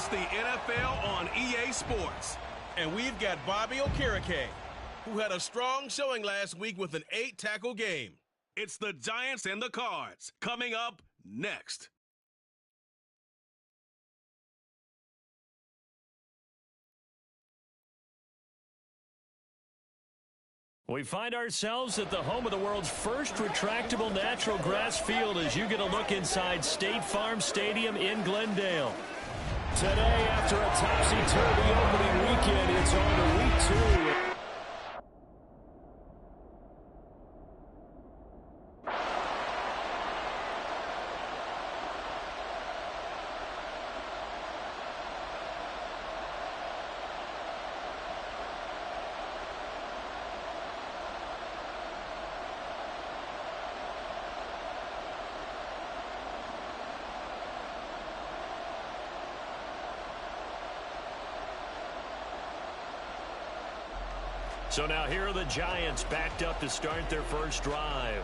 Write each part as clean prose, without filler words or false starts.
It's the NFL on EA Sports. And we've got Bobby Okereke, who had a strong showing last week with an 8-tackle game. It's the Giants and the Cards, coming up next. We find ourselves at the home of the world's first retractable natural grass field as you get a look inside State Farm Stadium in Glendale. Today, after a topsy-turvy opening weekend, it's on to week 2. So now here are the Giants backed up to start their first drive.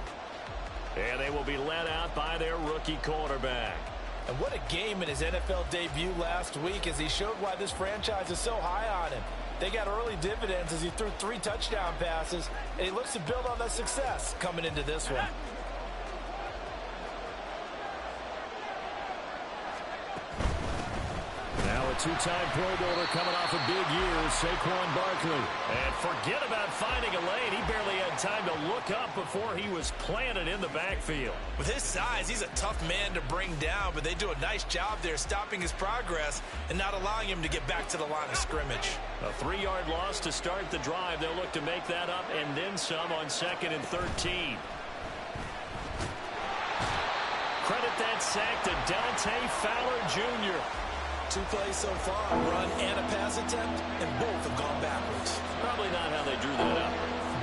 And they will be led out by their rookie quarterback. And what a game in his NFL debut last week as he showed why this franchise is so high on him. They got early dividends as he threw 3 touchdown passes, and he looks to build on that success coming into this one. Now a 2-time Pro Bowler coming off a big year, Saquon Barkley. And forget about finding a lane. He barely had time to look up before he was planted in the backfield. With his size, he's a tough man to bring down, but they do a nice job there stopping his progress and not allowing him to get back to the line of scrimmage. A 3-yard loss to start the drive. They'll look to make that up and then some on 2nd and 13. Credit that sack to Dante Fowler Jr. 2 plays so far, a run and a pass attempt, and both have gone backwards. Probably not how they drew that up.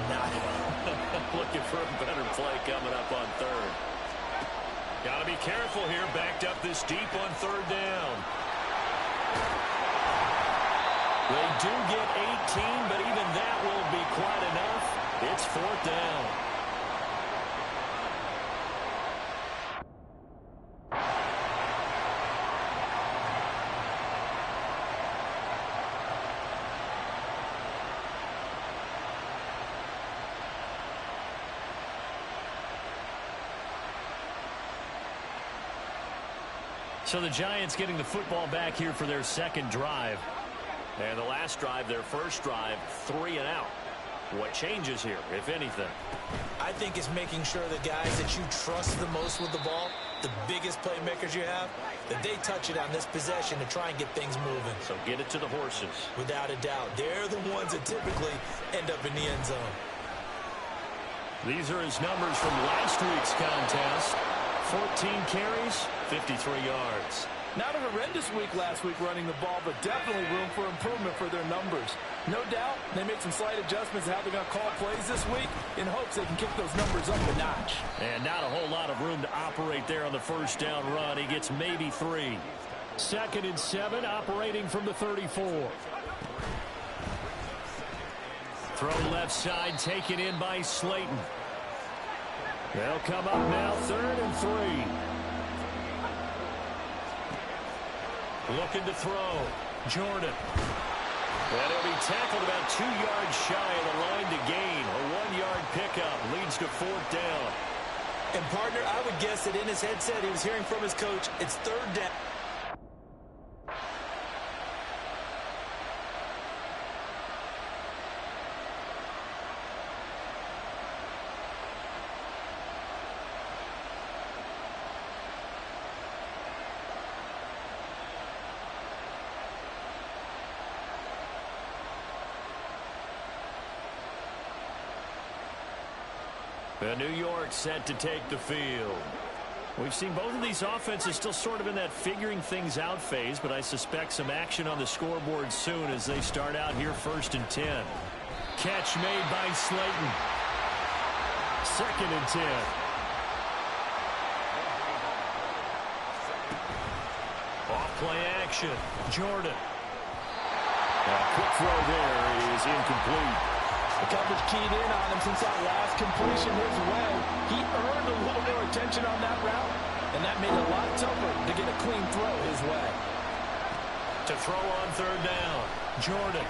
Not at all. Looking for a better play coming up on 3rd. Got to be careful here, backed up this deep on 3rd down. They do get 18, but even that won't be quite enough. It's 4th down. So the Giants getting the football back here for their 2nd drive. And the last drive, their first drive, 3 and out. What changes here, if anything? I think it's making sure the guys that you trust the most with the ball, the biggest playmakers you have, that they touch it on this possession to try and get things moving. So get it to the horses. Without a doubt. They're the ones that typically end up in the end zone. These are his numbers from last week's contest. 14 carries, 53 yards. Not a horrendous week last week running the ball, but definitely room for improvement for their numbers. No doubt, they made some slight adjustments to how they're going to call plays this week in hopes they can kick those numbers up a notch. And not a whole lot of room to operate there on the first down run. He gets maybe 3. 2nd and 7, operating from the 34. Throw left side, taken in by Slayton. They'll come up now, 3rd and 3. Looking to throw. Jordan. And he'll be tackled about 2 yards shy of the line to gain. A 1-yard pickup leads to 4th down. And, partner, I would guess that in his headset he was hearing from his coach, it's 3rd down. And New York set to take the field. We've seen both of these offenses still sort of in that figuring things out phase, but I suspect some action on the scoreboard soon as they start out here 1st and 10. Catch made by Slayton. 2nd and 10. Off play action. Jordan. A quick throw there is incomplete. The coverage keyed in on him since that last completion his way. He earned a little more attention on that route, and that made it a lot tougher to get a clean throw his way. To throw on third down, Jordan.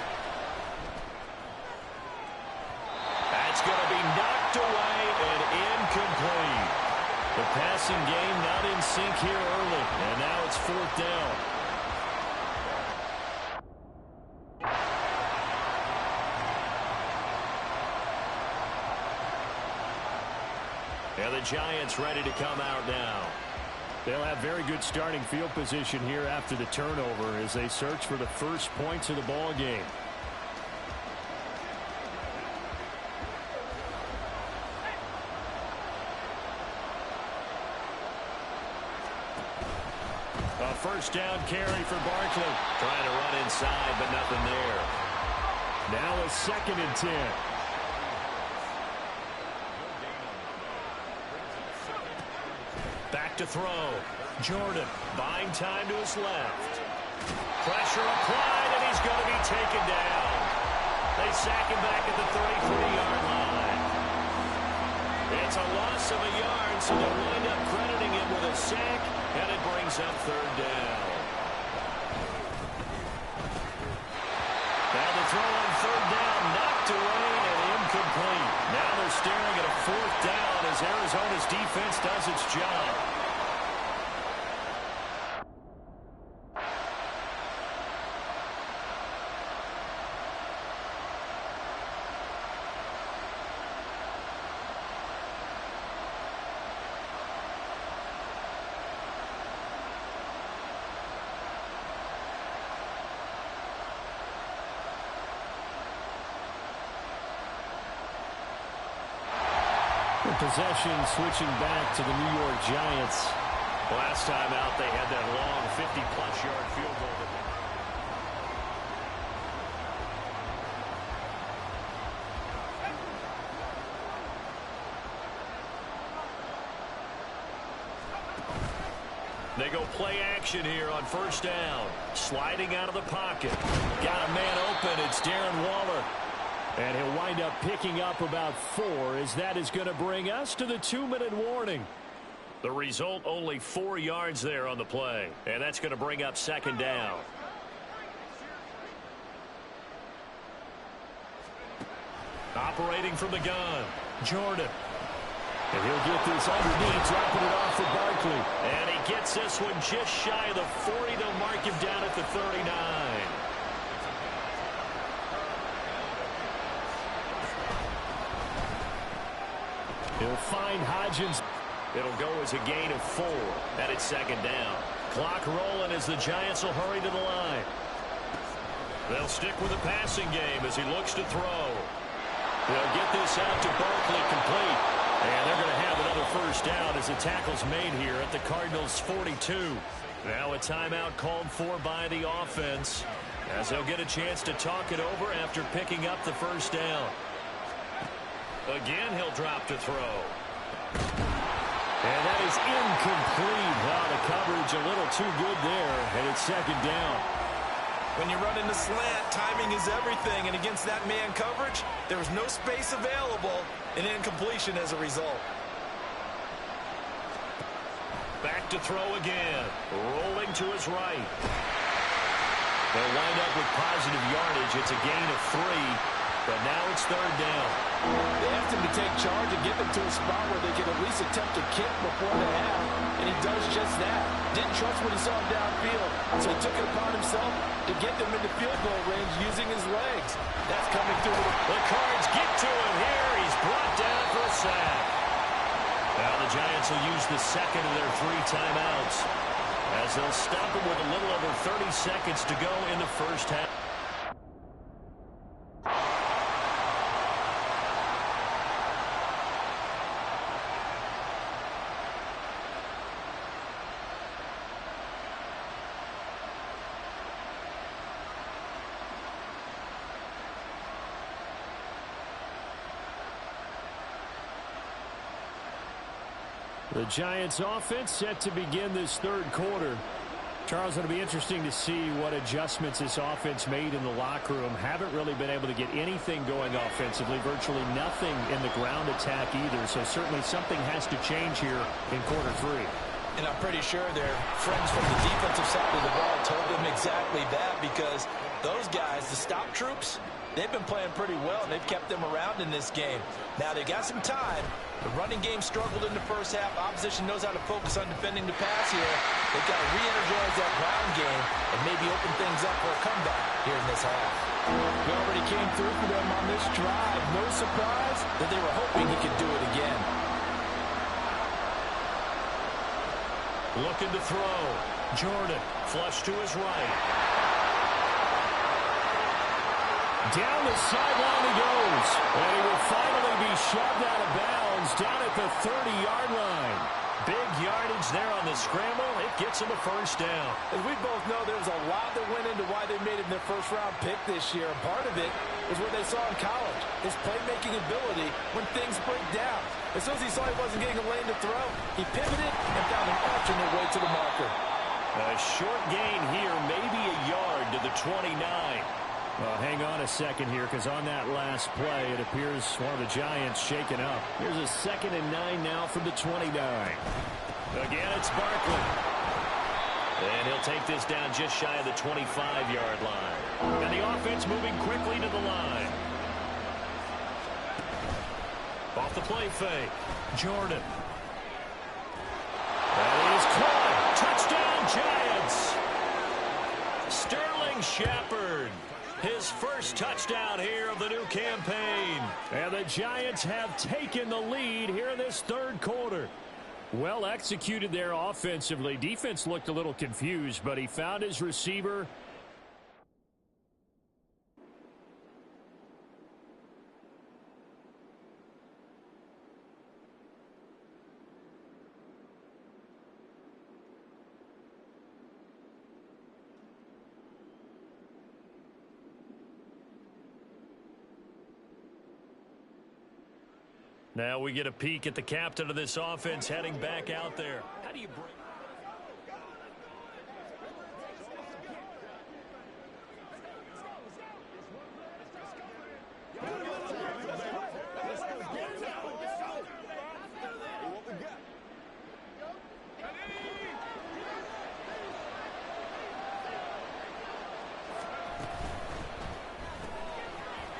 That's going to be knocked away and incomplete. The passing game not in sync here early, and now it's fourth down. And the Giants ready to come out now. They'll have very good starting field position here after the turnover as they search for the first points of the ball game. A first down carry for Barkley. Trying to run inside, but nothing there. Now a 2nd and 10. Back to throw. Jordan buying time to his left. Pressure applied, and he's going to be taken down. They sack him back at the 33-yard line. It's a loss of a yard, so they'll wind up crediting him with a sack, and it brings up third down. Now the throw on third down, knocked away and incomplete. Now they're staring at a fourth down as Arizona's defense does its job. Possession switching back to the New York Giants. Last time out, they had that long 50-plus yard field goal. They go play action here on first down. Sliding out of the pocket. Got a man open. It's Darren Waller. And he'll wind up picking up about 4 as that is going to bring us to the 2-minute warning. The result, only 4 yards there on the play. And that's going to bring up second down. Operating from the gun, Jordan. And he'll get this underneath, dropping it off for Barkley. And he gets this one just shy of the 40. They'll mark him down at the 39. He'll find Hodgins. It'll go as a gain of 4. And it's second down. Clock rolling as the Giants will hurry to the line. They'll stick with the passing game as he looks to throw. They'll get this out to Barkley complete. And they're going to have another first down as the tackle's made here at the Cardinals' 42. Now a timeout called for by the offense as they'll get a chance to talk it over after picking up the first down. Again, he'll drop to throw. And that is incomplete. Wow, the coverage a little too good there, and it's second down. When you run into slant, timing is everything, and against that man coverage, there was no space available, and incompletion as a result. Back to throw again. Rolling to his right. They'll wind up with positive yardage. It's a gain of 3. But now it's third down. They asked him to take charge and get them to a spot where they could at least attempt a kick before the half, and he does just that. Didn't trust what he saw downfield, so he took it upon himself to get them into field goal range using his legs. That's coming through. The Cards get to him here. He's brought down for a sack. Now the Giants will use the second of their 3 timeouts as they'll stop him with a little over 30 seconds to go in the first half. The Giants offense set to begin this third quarter. Charles, it'll be interesting to see what adjustments this offense made in the locker room. Haven't really been able to get anything going offensively, virtually nothing in the ground attack either. So certainly something has to change here in quarter 3. And I'm pretty sure their friends from the defensive side of the ball told them exactly that, because those guys, the stop troops, they've been playing pretty well, and they've kept them around in this game. Now, they got some time. The running game struggled in the first half. Opposition knows how to focus on defending the pass here. They've got to re-energize that ground game and maybe open things up for a comeback here in this half. We already came through for them on this drive. No surprise that they were hoping he could do it again. Looking to throw. Jordan, flush to his right. Down the sideline he goes. And he will finally be shoved out of bounds down at the 30-yard line. Big yardage there on the scramble. It gets him a first down. As we both know, there's a lot that went into why they made him their first-round pick this year. And part of it was what they saw in college, his playmaking ability when things break down. As soon as he saw he wasn't getting a lane to throw, he pivoted and found an alternate way to the marker. A short gain here, maybe a yard to the 29. Well, hang on a second here, because on that last play, it appears one of the Giants shaken up. Here's a 2nd and 9 now from the 29. Again, it's Barkley. And he'll take this down just shy of the 25-yard line. And the offense moving quickly to the line. Off the play fake. Jordan. That is caught. Touchdown, Giants. Sterling Shepard. His first touchdown here of the new campaign. And the Giants have taken the lead here in this third quarter. Well executed there offensively. Defense looked a little confused, but he found his receiver. Now we get a peek at the captain of this offense heading back out there. How do you break?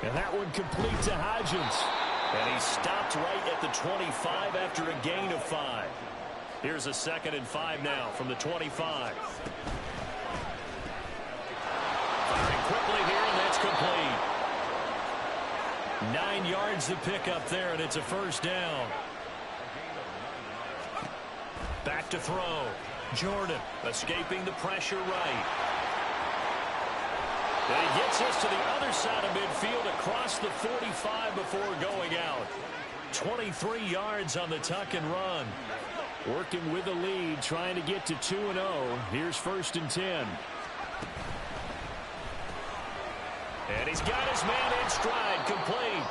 And that one complete to Hodgins. And he stopped right at the 25 after a gain of 5. Here's a 2nd and 5 now from the 25. Firing quickly here, and that's complete. 9 yards to pick up there, and it's a first down. Back to throw. Jordan escaping the pressure right. And he gets us to the other side of midfield across the 45 before going out. 23 yards on the tuck and run. Working with the lead, trying to get to 2-0. Here's 1st and 10. And he's got his man in stride, complete.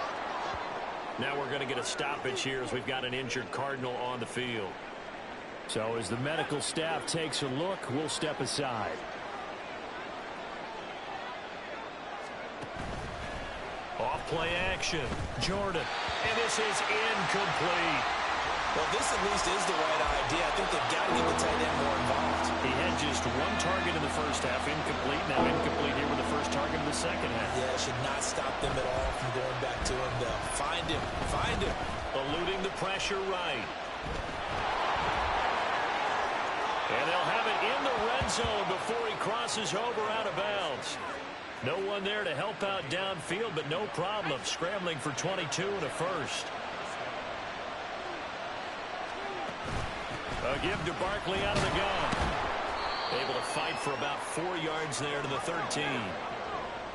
Now we're going to get a stoppage here as we've got an injured Cardinal on the field. So as the medical staff takes a look, we'll step aside. Off play action. Jordan. And this is incomplete. Well, this at least is the right idea. I think they've got to get the tight end more involved. He had just 1 target in the first half. Incomplete. Now incomplete here with the first target in the second half. Yeah, it should not stop them at all from going back to him, though. Find him. Find him. Eluding the pressure right. And they'll have it in the red zone before he crosses over out of bounds. No one there to help out downfield, but no problem. Scrambling for 22 and a first. A give to Barkley out of the gun. Able to fight for about 4 yards there to the 13.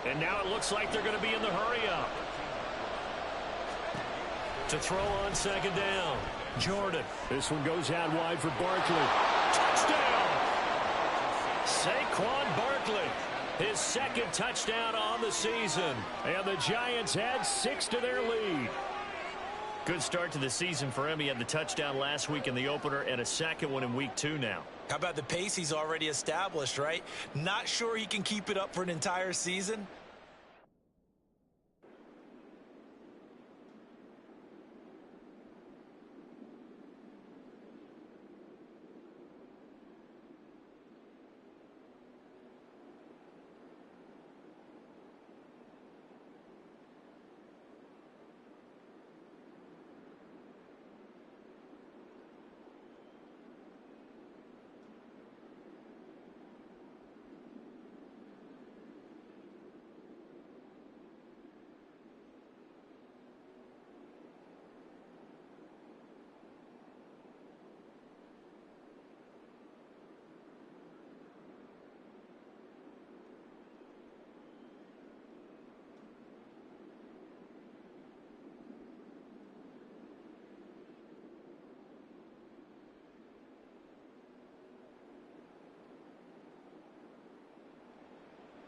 And now it looks like they're going to be in the hurry-up. To throw on 2nd down. Jordan. This one goes out wide for Barkley. Touchdown! Saquon Barkley. His 2nd touchdown on the season. And the Giants add 6 to their lead. Good start to the season for him. He had the touchdown last week in the opener and a 2nd one in week 2 now. How about the pace he's already established, right? Not sure he can keep it up for an entire season.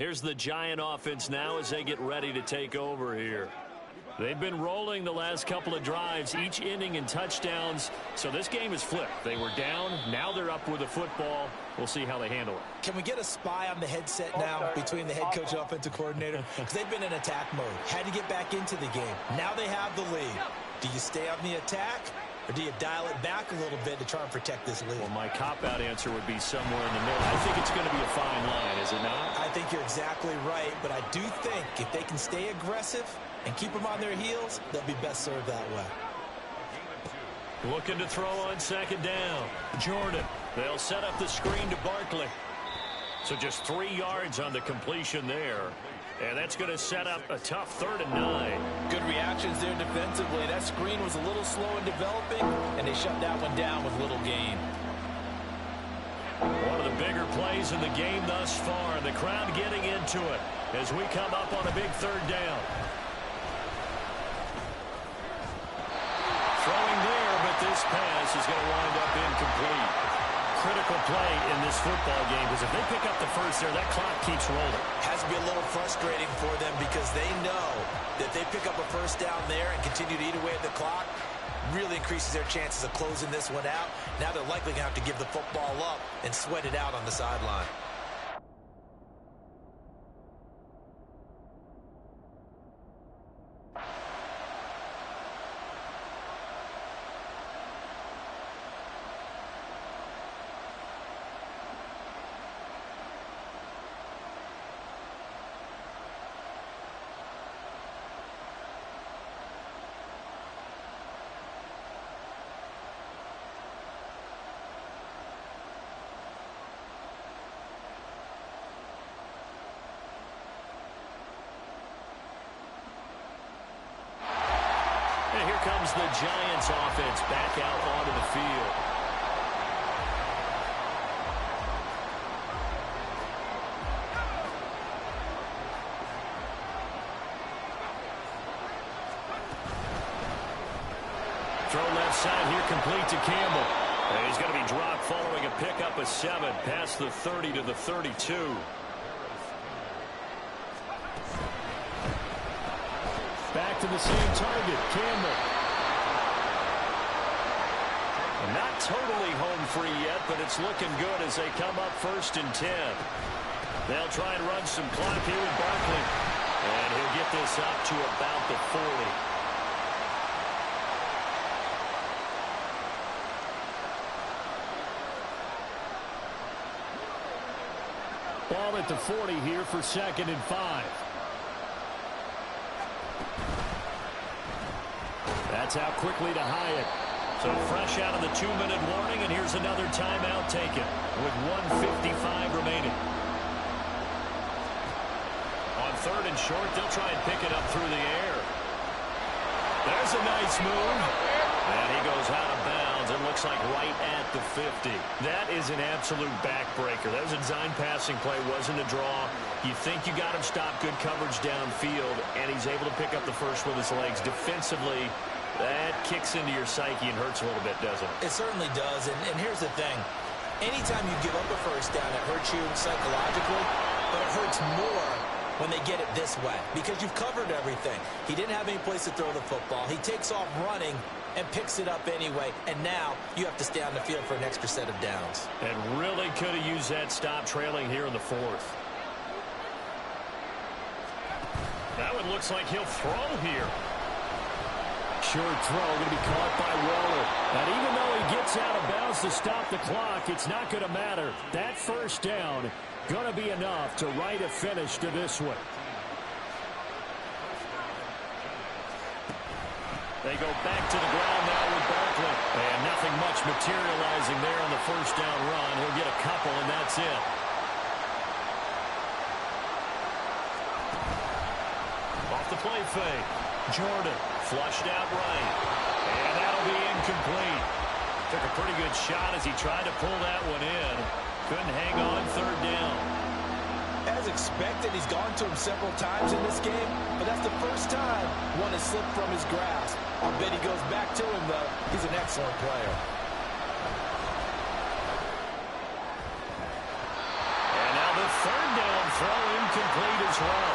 Here's the Giant offense now as they get ready to take over here. They've been rolling the last couple of drives, each inning in touchdowns. So this game is flipped. They were down. Now they're up with the football. We'll see how they handle it. Can we get a spy on the headset now between the head coach and offensive coordinator? Because they've been in attack mode. Had to get back into the game. Now they have the lead. Do you stay on the attack, or do you dial it back a little bit to try and protect this lead? Well, my cop-out answer would be somewhere in the middle. I think it's going to be a fine line, is it not? I think you're exactly right, but I do think if they can stay aggressive and keep them on their heels, they'll be best served that way. Looking to throw on second down. Jordan. They'll set up the screen to Barkley. So just 3 yards on the completion there. And that's going to set up a tough 3rd and 9. Good reactions there defensively. That screen was a little slow in developing, and they shut that one down with little gain. One of the bigger plays in the game thus far. The crowd getting into it as we come up on a big 3rd down. Throwing there, but this pass is going to wind up incomplete. Critical play in this football game, because if they pick up the first there, that clock keeps rolling. Has to be a little frustrating for them because they know that they pick up a first down there and continue to eat away at the clock, really increases their chances of closing this one out. Now they're likely going to have to give the football up and sweat it out on the sideline. Comes the Giants offense back out onto the field. Throw left side here, complete to Campbell. And he's going to be dropped following a pickup of 7 past the 30 to the 32. Back to the same target, Campbell. Not totally home free yet, but it's looking good as they come up 1st and 10. They'll try and run some clock here with Barkley. And he'll get this up to about the 40. Ball at the 40 here for 2nd and 5. That's out quickly to Hyatt. So fresh out of the 2-minute warning, and here's another timeout taken with 1:55 remaining. On 3rd and short, they'll try and pick it up through the air. There's a nice move. And he goes out of bounds. It looks like right at the 50. That is an absolute backbreaker. That was a design passing play, wasn't a draw. You think you got him stopped, good coverage downfield, and he's able to pick up the first with his legs. Defensively, that kicks into your psyche and hurts a little bit, doesn't it? It certainly does, and here's the thing. Anytime you give up a first down, it hurts you psychologically, but it hurts more when they get it this way because you've covered everything. He didn't have any place to throw the football. He takes off running and picks it up anyway, and now you have to stay on the field for an extra set of downs. And really could have used that stop trailing here in the 4th. That one looks like he'll throw here. Short throw, going to be caught by Waller. And even though he gets out of bounds to stop the clock, it's not going to matter. That first down going to be enough to write a finish to this one. They go back to the ground now with Barkley. And nothing much materializing there on the first down run. He'll get a couple, and that's it. Off the play fake. Jordan flushed out right. And that'll be incomplete. Took a pretty good shot as he tried to pull that one in. Couldn't hang on 3rd down. As expected, he's gone to him several times in this game, but that's the first time one has slipped from his grasp. I'll bet he goes back to him, though. He's an excellent player. And now the 3rd down throw incomplete. throw.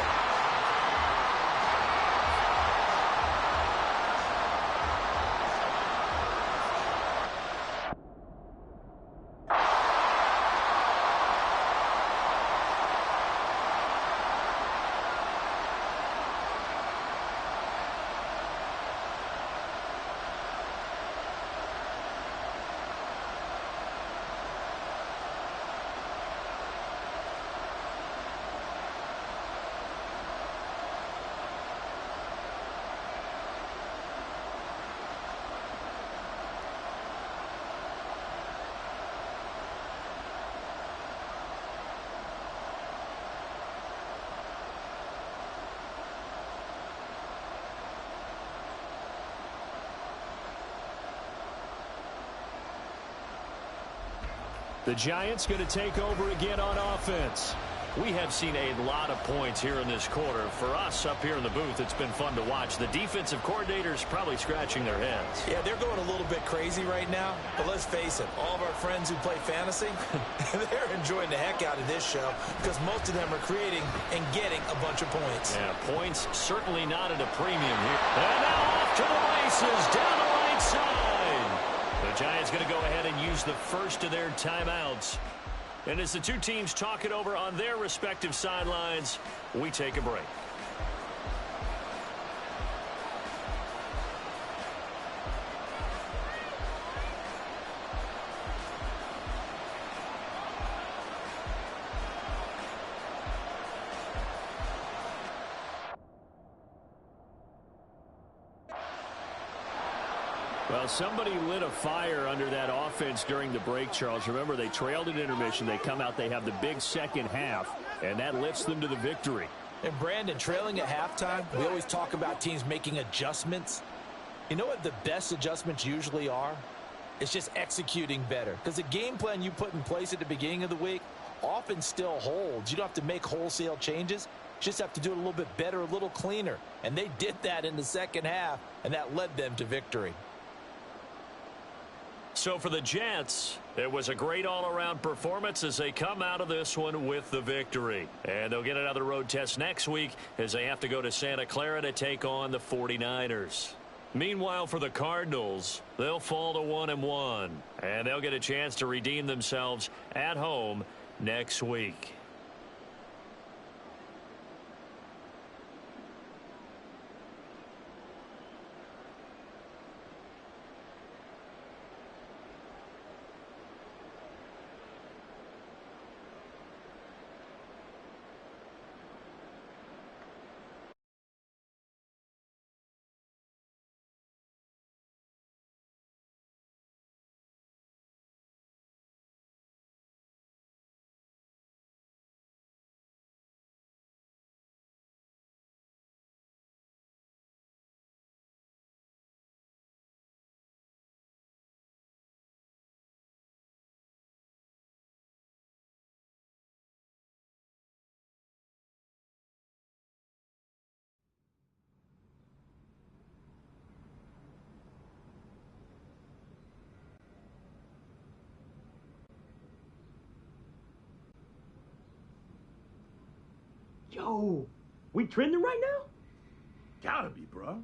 The Giants going to take over again on offense. We have seen a lot of points here in this quarter. For us up here in the booth, it's been fun to watch. The defensive coordinators probably scratching their heads. Yeah, they're going a little bit crazy right now. But let's face it, all of our friends who play fantasy, they're enjoying the heck out of this show because most of them are creating and getting a bunch of points. Yeah, points certainly not at a premium here. And now off to the races down the right side. The Giants going to go ahead and use the first of their timeouts. And as the two teams talk it over on their respective sidelines, we take a break. Well, somebody lit a fire under that offense during the break, Charles. Remember, they trailed at intermission. They come out, they have the big second half, and that lifts them to the victory. And, Brandon, trailing at halftime, we always talk about teams making adjustments. You know what the best adjustments usually are? It's just executing better. Because the game plan you put in place at the beginning of the week often still holds. You don't have to make wholesale changes. You just have to do it a little bit better, a little cleaner. And they did that in the second half, and that led them to victory. So for the Jets, it was a great all-around performance as they come out of this one with the victory. And they'll get another road test next week as they have to go to Santa Clara to take on the 49ers. Meanwhile, for the Cardinals, they'll fall to 1-1, and they'll get a chance to redeem themselves at home next week. Yo, we trending right now? Gotta be, bro.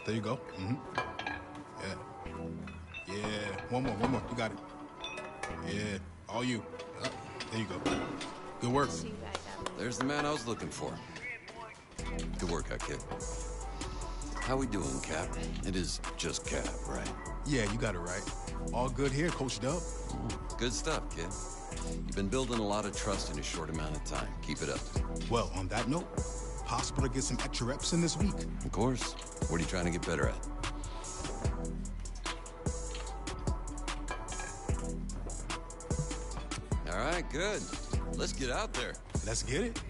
There you go. Yeah. Yeah. One more. You got it. Yeah. All you. There you go. Good work. There's the man I was looking for. Good work, kid. How we doing, Cap? It is just Cap, right? Yeah, you got it right. All good here, Coach Dub. Good stuff, kid. You've been building a lot of trust in a short amount of time. Keep it up. Well, on that note, possible to get some extra reps in this week. Of course. What are you trying to get better at? All right, good. Let's get out there. Let's get it.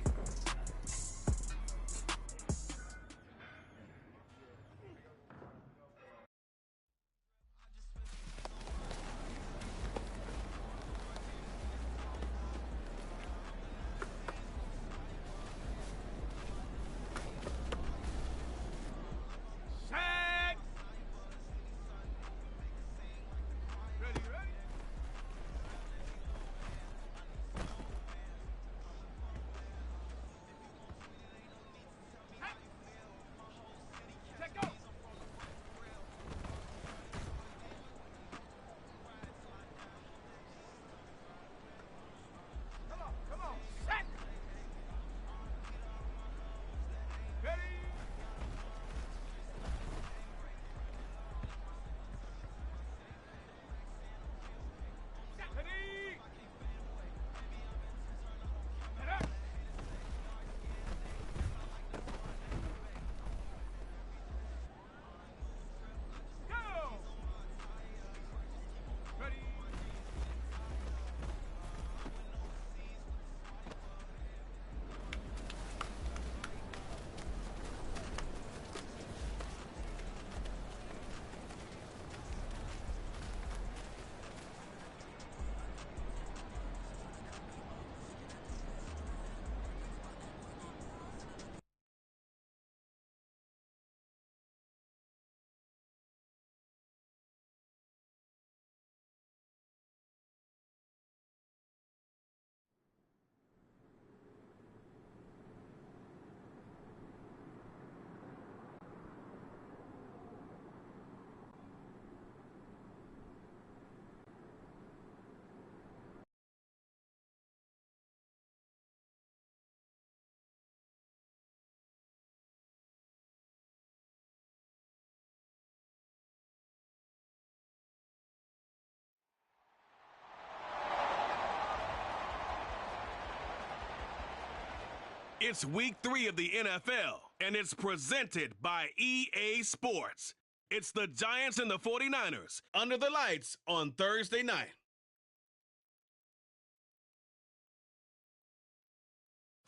It's week 3 of the NFL, and it's presented by EA Sports. It's the Giants and the 49ers under the lights on Thursday night.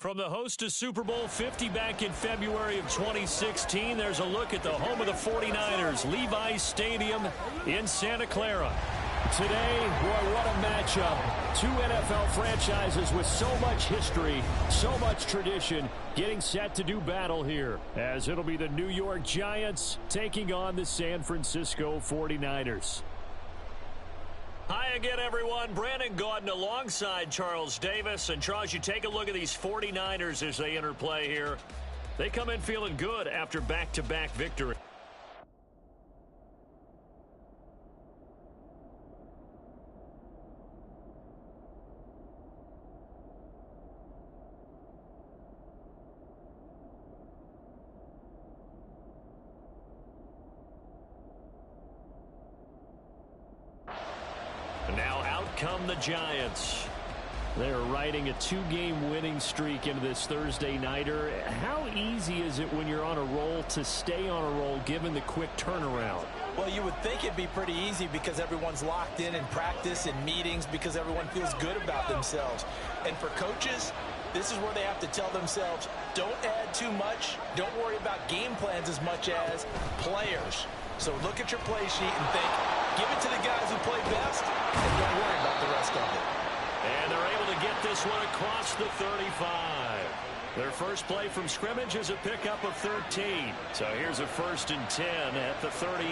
From the host to Super Bowl 50 back in February of 2016, there's a look at the home of the 49ers, Levi's Stadium in Santa Clara. Today, boy, what a matchup. Two NFL franchises with so much history, so much tradition, getting set to do battle here, as it'll be the New York Giants taking on the San Francisco 49ers. Hi again, everyone. Brandon Gaudin alongside Charles Davis. And, Charles, you take a look at these 49ers as they interplay here. They come in feeling good after back-to-back victory. Now out come the Giants. They're riding a 2-game winning streak into this Thursday nighter. How easy is it when you're on a roll to stay on a roll given the quick turnaround? Well, you would think it'd be pretty easy because everyone's locked in practice and meetings because everyone feels good about themselves. And for coaches, this is where they have to tell themselves, don't add too much. Don't worry about game plans as much as players. So look at your play sheet and think, give it to the guys who play best, and don't worry about the rest of it. And they're able to get this one across the 35. Their first play from scrimmage is a pickup of 13. So here's a 1st and 10 at the 38.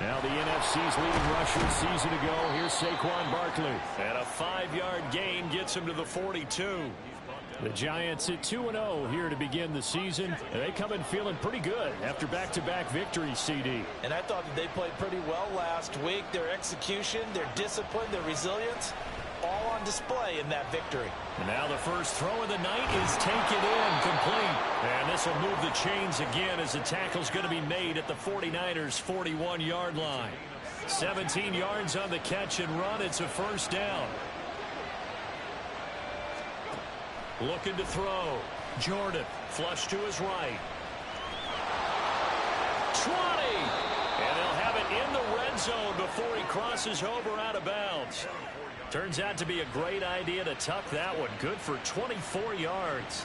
Now the NFC's leading rusher season ago. Here's Saquon Barkley. And a 5-yard gain gets him to the 42. The Giants at 2-0 here to begin the season. And they come in feeling pretty good after back-to-back victories, CD. And I thought that they played pretty well last week. Their execution, their discipline, their resilience, all on display in that victory. And now the first throw of the night is taken in, complete. And this will move the chains again as the tackle's going to be made at the 49ers' 41-yard line. 17 yards on the catch and run. It's a 1st down. Looking to throw. Jordan, flush to his right. 20! And they'll have it in the red zone before he crosses over out of bounds. Turns out to be a great idea to tuck that one. Good for 24 yards.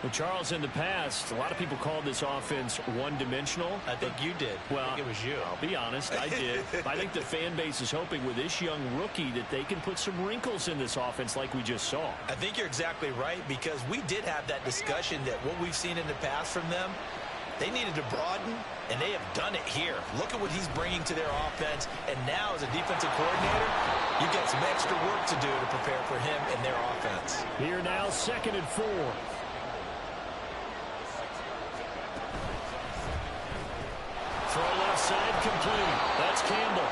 Well, Charles, in the past, a lot of people called this offense one-dimensional. I think you did. Well, I think it was you. I'll be honest, I did. I think the fan base is hoping with this young rookie that they can put some wrinkles in this offense like we just saw. I think you're exactly right because we did have that discussion that what we've seen in the past from them, they needed to broaden, and they have done it here. Look at what he's bringing to their offense, and now as a defensive coordinator, you've got some extra work to do to prepare for him and their offense. Here now, 2nd and 4. Throw left side complete. That's Campbell.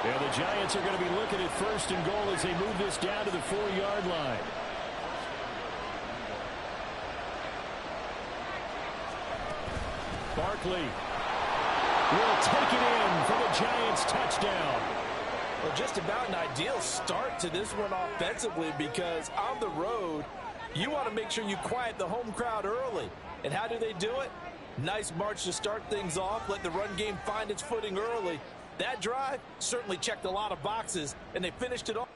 And the Giants are going to be looking at 1st and goal as they move this down to the 4-yard line. Barkley will take it in for the Giants touchdown. Well, just about an ideal start to this one offensively because on the road, you want to make sure you quiet the home crowd early. And how do they do it? Nice march to start things off. Let the run game find its footing early. That drive certainly checked a lot of boxes, and they finished it off.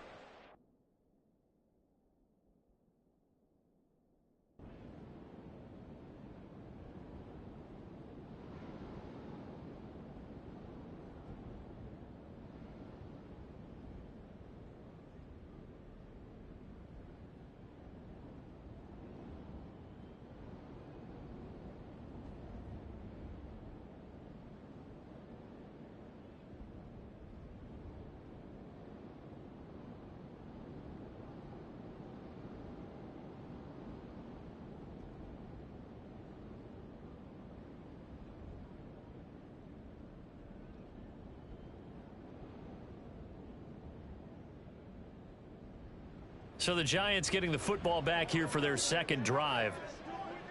So the Giants getting the football back here for their 2nd drive.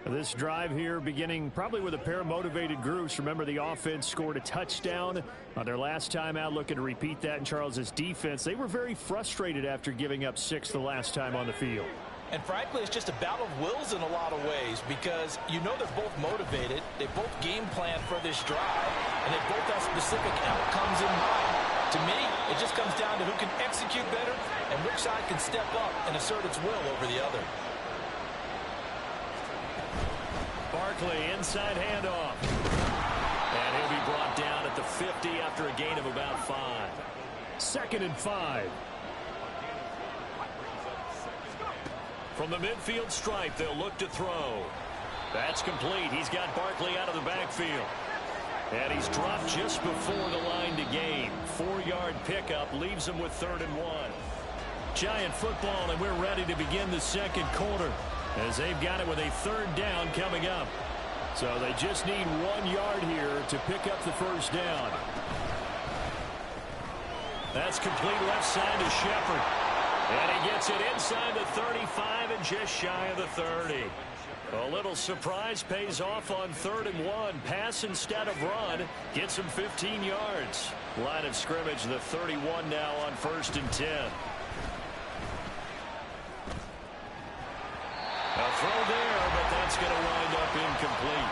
This drive here beginning probably with a pair of motivated groups. Remember, the offense scored a touchdown on their last time out, looking to repeat that in Charles's defense. They were very frustrated after giving up 6 the last time on the field. And frankly, it's just a battle of wills in a lot of ways because you know they're both motivated. They both game plan for this drive, and they both have specific outcomes in mind. To me, it just comes down to who can execute better and which side can step up and assert its will over the other. Barkley, inside handoff. And he'll be brought down at the 50 after a gain of about 5. 2nd and 5. From the midfield stripe, they'll look to throw. That's complete. He's got Barkley out of the backfield. And he's dropped just before the line to gain. 4-yard pickup leaves him with 3rd and 1. Giant football, and we're ready to begin the second quarter as they've got it with a 3rd down coming up. So they just need 1 yard here to pick up the first down. That's complete left side to Shepard. And he gets it inside the 35 and just shy of the 30. A little surprise pays off on 3rd and 1. Pass instead of run. Gets him 15 yards. Line of scrimmage, the 31 now on 1st and 10. A throw there, but that's going to wind up incomplete.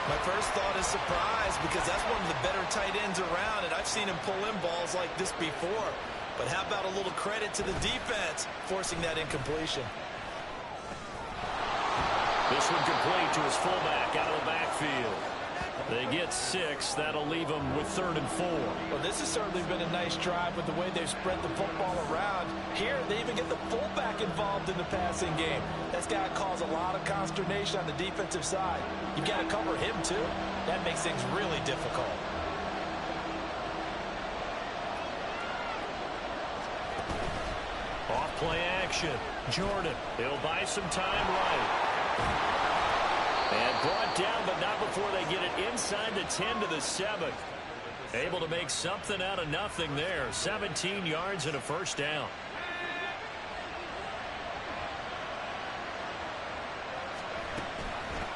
My first thought is surprise because that's one of the better tight ends around, and I've seen him pull in balls like this before. But how about a little credit to the defense forcing that incompletion? This one complete to his fullback out of the backfield. They get 6. That'll leave them with 3rd and 4. Well, this has certainly been a nice drive with the way they've spread the football around. Here, they even get the fullback involved in the passing game. That's got to cause a lot of consternation on the defensive side. You've got to cover him, too. That makes things really difficult. Off-play action. Jordan, he'll buy some time right. And brought down, but not before they get it inside the 10 to the 7. Able to make something out of nothing there. 17 yards and a first down.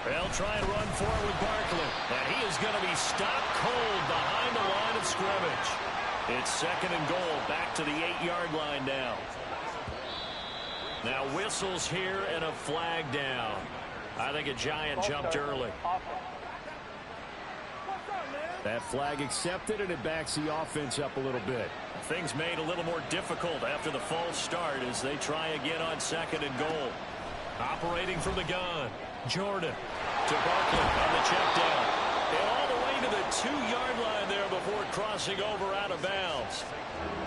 They'll try and run forward with Barkley. And he is going to be stopped cold behind the line of scrimmage. It's 2nd and goal. Back to the 8-yard line now. Now whistles here and a flag down. I think a Giant jumped early. That flag accepted, and it backs the offense up a little bit. Things made a little more difficult after the false start as they try again on 2nd and goal. Operating from the gun. Jordan to Barkley on the check down. And all the way to the 2-yard line there before crossing over out of bounds.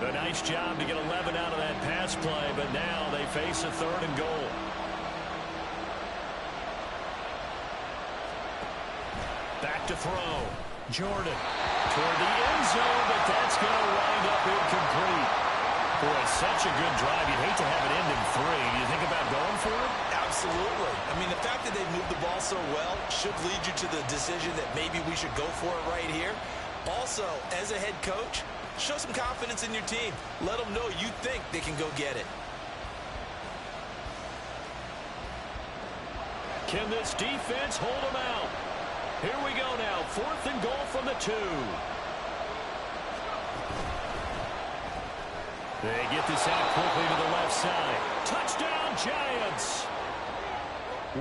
A nice job to get 11 out of that pass play, but now they face a 3rd and goal. Back to throw. Jordan toward the end zone, but that's going to wind up incomplete. Boy, such a good drive. You'd hate to have it end in 3. Do you think about going for it? Absolutely. I mean, the fact that they moved the ball so well should lead you to the decision that maybe we should go for it right here. Also, as a head coach, show some confidence in your team. Let them know you think they can go get it. Can this defense hold them out? Here we go now. 4th and goal from the 2. They get this out quickly to the left side. Touchdown, Giants!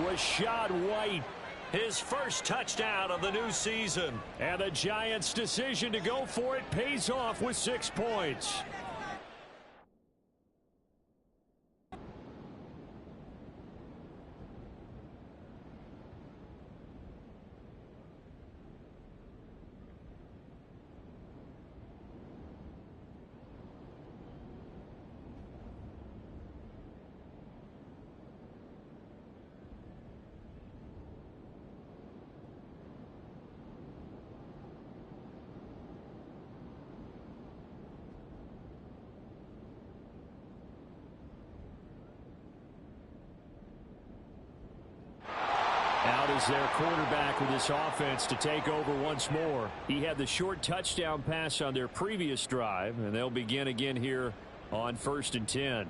Rashad White, his first touchdown of the new season. And the Giants' decision to go for it pays off with 6 points. Out is their quarterback with this offense to take over once more. He had the short touchdown pass on their previous drive, and they'll begin again here on 1st and 10.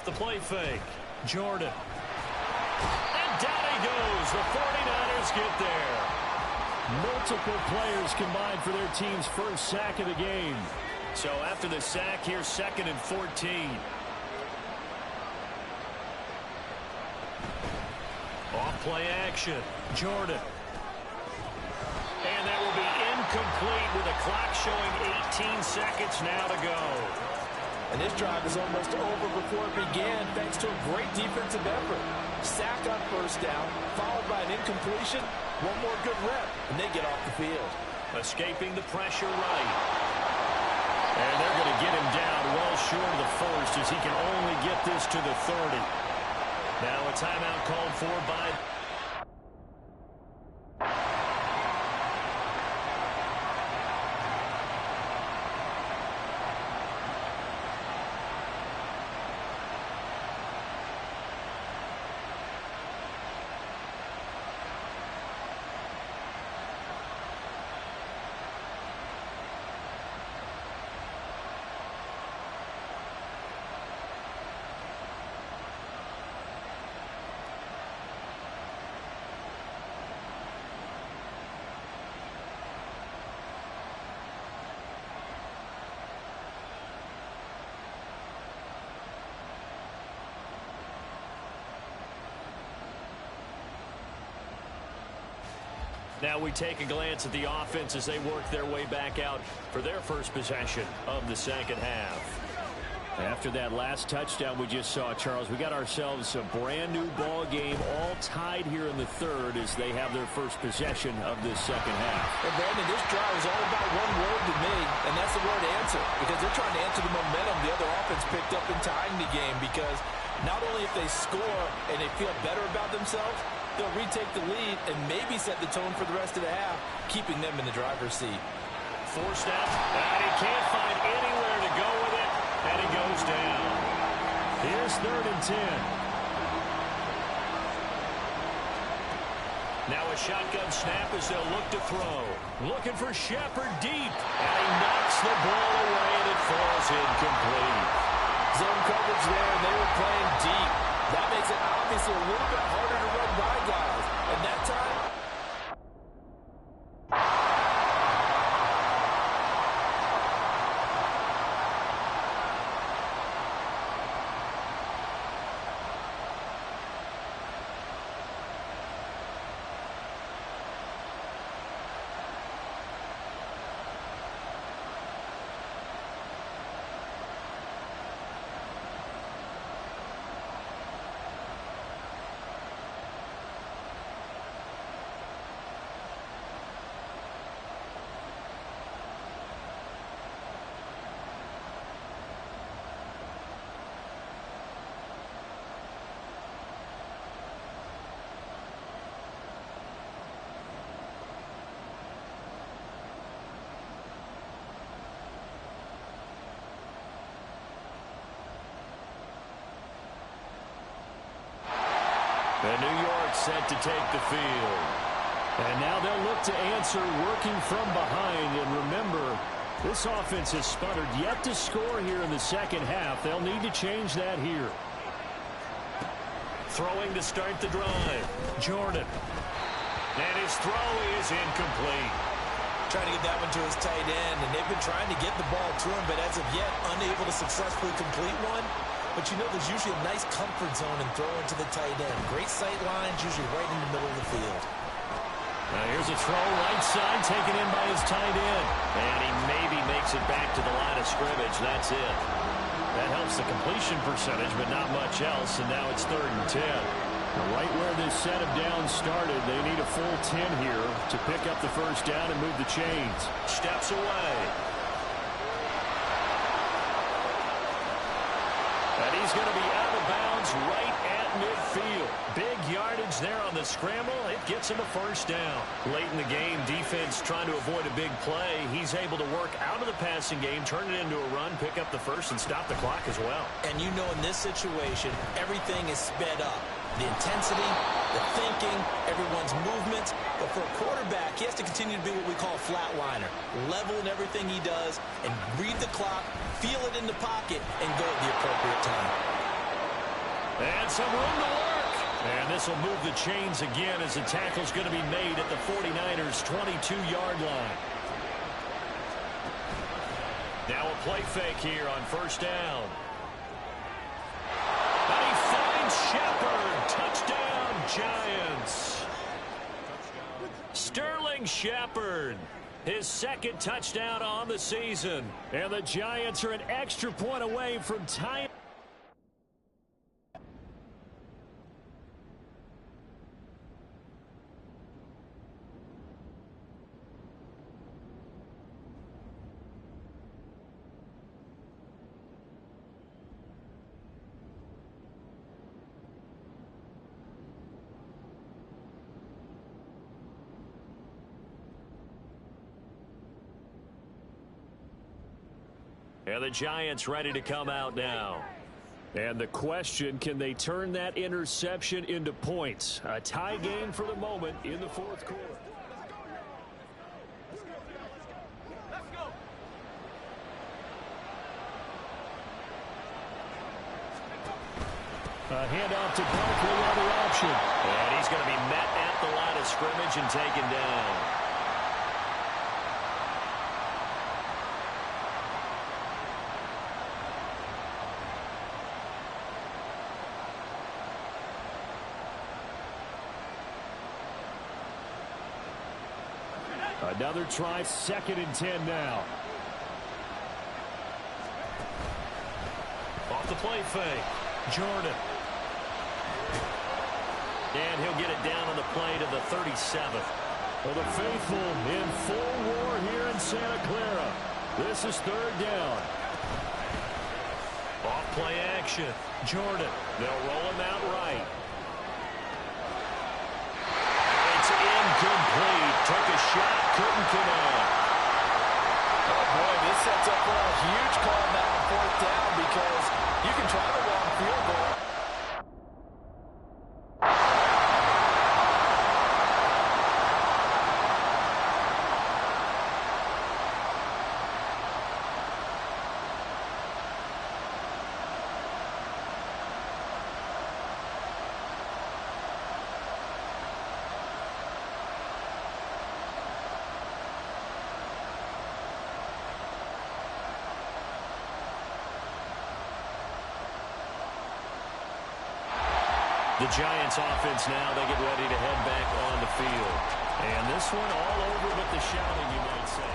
the play fake. Jordan. And down he goes. The 49ers get there. Multiple players combined for their team's first sack of the game. So after the sack, here's 2nd and 14. Off play action. Jordan. And that will be incomplete with the clock showing 18 seconds now to go. And this drive is almost over before it began thanks to a great defensive effort. Sack on first down, followed by an incompletion. One more good rep, and they get off the field. Escaping the pressure right. And they're going to get him down well short of the first as he can only get this to the 30. Now a timeout called for by... Now we take a glance at the offense as they work their way back out for their first possession of the second half. After that last touchdown we just saw, Charles, we got ourselves a brand new ball game, all tied here in the third as they have their first possession of this second half. And Brandon, this drive is all about one word to me, and that's the word answer, because they're trying to answer the momentum the other offense picked up in tying the game, because not only if they score and they feel better about themselves, they'll retake the lead and maybe set the tone for the rest of the half, keeping them in the driver's seat. Forced out, and he can't find anywhere to go with it, and he goes down. Here's 3rd and 10. Now a shotgun snap as they'll look to throw. Looking for Shepard deep, and he knocks the ball away, and it falls incomplete. Zone coverage there, and they were playing deep. That makes it obviously a little bit harder to run by guys. And that time, and New York set to take the field. And now they'll look to answer working from behind. And remember, this offense has sputtered yet to score here in the second half. They'll need to change that here. Throwing to start the drive. Jordan. And his throw is incomplete. trying to get that one to his tight end, and they've been trying to get the ball to him, but as of yet, unable to successfully complete one. But you know there's usually a nice comfort zone in throwing to the tight end. Great sight lines, usually right in the middle of the field. Now here's a throw right side taken in by his tight end. And he maybe makes it back to the line of scrimmage. That's it. That helps the completion percentage, but not much else. And now it's 3rd and 10. Right where this set of downs started, they need a full 10 here to pick up the first down and move the chains. Steps away. And he's going to be out of bounds right at midfield. Big yardage there on the scramble. It gets him a first down. Late in the game, defense trying to avoid a big play. He's able to work out of the passing game, turn it into a run, pick up the first, and stop the clock as well. And you know in this situation, everything is sped up. The intensity, the thinking, everyone's movements. But for a quarterback, he has to continue to be what we call a flatliner. Level in everything he does and read the clock, feel it in the pocket, and go at the appropriate time. And some room to work. And this will move the chains again as the tackle's going to be made at the 49ers' 22-yard line. Now a play fake here on first down. And he finds Shepard. Touchdown, Giants. Sterling Shepard, his second touchdown on the season. And the Giants are an extra point away from tying. And the Giants ready to come out now. And the question, can they turn that interception into points? A tie game for the moment in the fourth quarter. A handoff to Barkley on the option. And he's going to be met at the line of scrimmage and taken down. Another try, 2nd and 10 now. Off the play fake, Jordan. And he'll get it down on the play to the 37th. Well, the faithful in full war here in Santa Clara. This is 3rd down. Off play action, Jordan. They'll roll him out right. Incomplete. Took a shot, couldn't connect. Oh, boy, this sets up for a huge call now on 4th down because you can try the long field goal. The Giants offense now, they get ready to head back on the field. And this one all over but the shouting, you might say.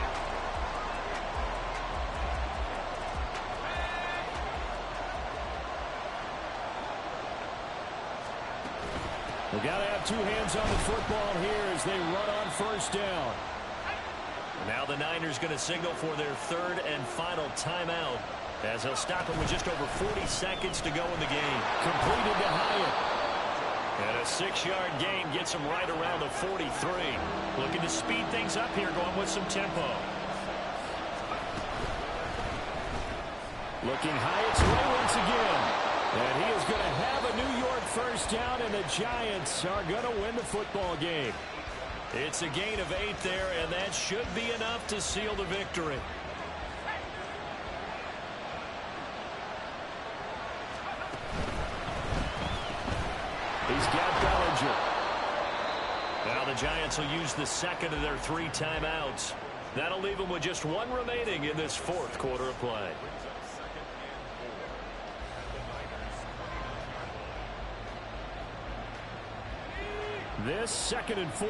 They got to have 2 hands on the football here as they run on 1st down. Now the Niners going to signal for their 3rd and final timeout as they'll stop him with just over 40 seconds to go in the game. Completed to Hyatt. And a 6-yard gain gets him right around the 43. Looking to speed things up here, going with some tempo. Looking Hyatt's way once again. And he is going to have a New York 1st down, and the Giants are going to win the football game. It's a gain of 8 there, and that should be enough to seal the victory. He's got Bellinger. Now the Giants will use the 2nd of their 3 timeouts. That'll leave them with just 1 remaining in this 4th quarter of play. This 2nd and 4.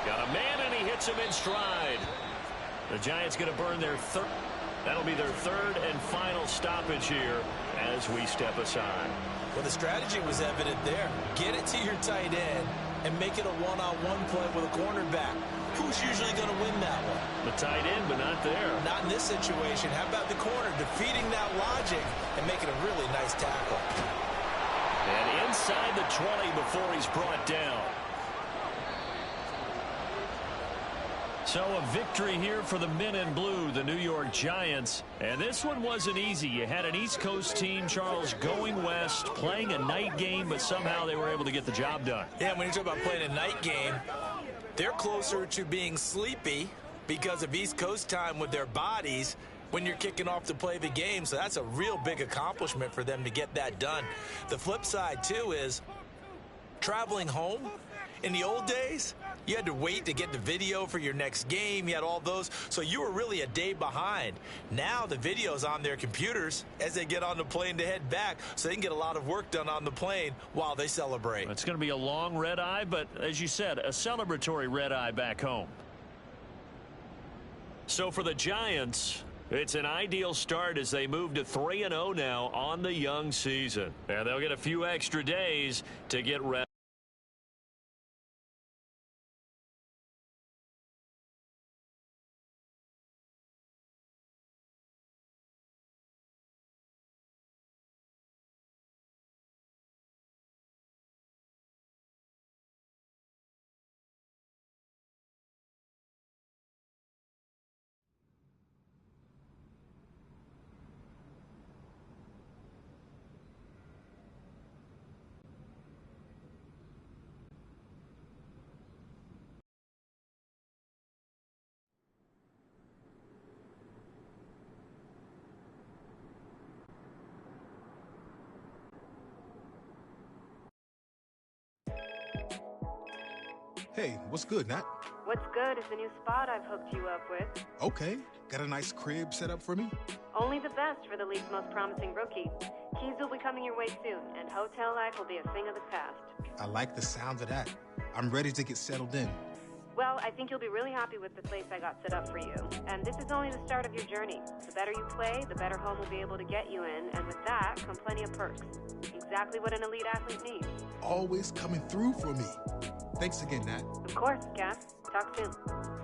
Got a man, and he hits him in stride. The Giants going to burn their 3rd. That'll be their 3rd and final stoppage here as we step aside. Well, the strategy was evident there. Get it to your tight end and make it a one-on-one play with a cornerback. Who's usually going to win that one? The tight end, but not there. Not in this situation. How about the corner defeating that logic and making a really nice tackle? And inside the 20 before he's brought down. So a victory here for the men in blue, the New York Giants. And this one wasn't easy. You had an East Coast team, Charles, going west, playing a night game, but somehow they were able to get the job done. Yeah, when you talk about playing a night game, they're closer to being sleepy because of East Coast time with their bodies when you're kicking off to play the game. So that's a real big accomplishment for them to get that done. The flip side, too, is traveling home. In the old days, you had to wait to get the video for your next game. You had all those, so you were really a day behind. Now the video's on their computers as they get on the plane to head back, so they can get a lot of work done on the plane while they celebrate. It's going to be a long red eye, but as you said, a celebratory red eye back home. So for the Giants, it's an ideal start as they move to 3-0 now on the young season. And they'll get a few extra days to get ready. Hey, what's good, Nat? What's good is the new spot I've hooked you up with. Okay. Got a nice crib set up for me? Only the best for the league's most promising rookie. Keys will be coming your way soon, and hotel life will be a thing of the past. I like the sound of that. I'm ready to get settled in. Well, I think you'll be really happy with the place I got set up for you. And this is only the start of your journey. The better you play, the better home will be able to get you in, and with that come plenty of perks. Exactly what an elite athlete needs. Always coming through for me. Thanks again, Nat. Of course, Cap. Talk soon.